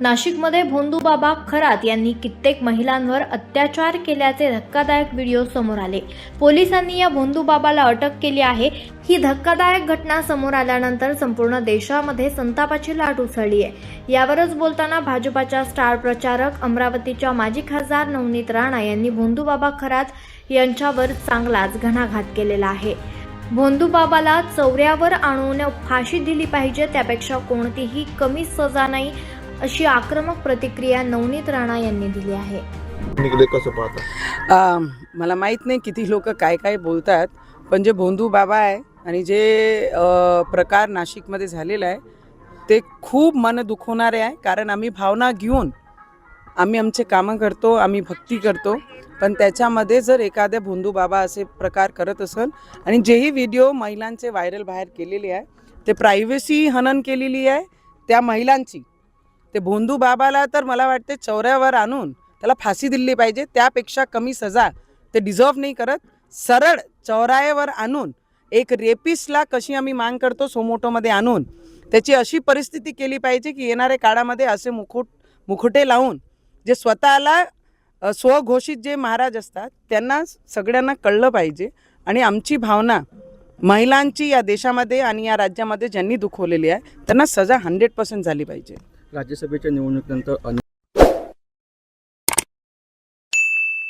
नाशिकमध्ये भोंदूबाबा खरात यांनी कित्येक महिलांवर अत्याचार केल्याचे धक्कादायक व्हिडिओ समोर आले। पोलिसांनी या भोंदूबाबाला अटक केली आहे। ही धक्कादायक घटना समोर आल्यानंतर संपूर्ण देशामध्ये संतापाची लाट उसळली आहे। यावरच बोलताना भाजपाच्या स्टार प्रचारक अमरावतीच्या माजी खासदार नवनीत राणा यांनी भोंदूबाबा खरात यांच्यावर चांगलाच घणाघात केलेला आहे। भोंदूबाबाला चौऱ्यावर आणून फाशी दिली पाहिजे, त्यापेक्षा कोणतीही कमी सजा नाही, अशी आक्रमक प्रतिक्रिया नवनीत राणा यांनी दिली आहे। मला माहीत नाही किती लोक काय काय बोलतात, पण जे भोंदू बाबा आहे आणि जे प्रकार नाशिकमध्ये झालेला आहे ते खूप मन दुखवणारे आहे। कारण आम्ही भावना घेऊन आम्ही आमचे कामं करतो, आम्ही भक्ती करतो, पण त्याच्यामध्ये जर एखाद्या भोंदू बाबा असे प्रकार करत असेल आणि जेही व्हिडिओ महिलांचे व्हायरल बाहेर केलेले आहे ते प्रायव्हसी हनन केलेली आहे त्या महिलांची। ते भोंदू बाबाला तर मला वाटते चौऱ्यावर आणून त्याला फाशी दिली पाहिजे, त्यापेक्षा कमी सजा ते डिझर्व नाही करत। सरळ चौरायावर आणून एक रेपिस्टला कशी आम्ही मांग करतो सोमोटोमध्ये आणून त्याची अशी परिस्थिती केली पाहिजे की येणाऱ्या काळामध्ये असे मुखोटे लावून जे स्वतःला स्वघोषित जे महाराज असतात त्यांना सगळ्यांना कळलं पाहिजे। आणि आमची भावना महिलांची या देशामध्ये आणि या राज्यामध्ये ज्यांनी दुखवलेली आहे त्यांना सजा 100% झाली पाहिजे। राज्यसभेच्या निवडणुकीनंतर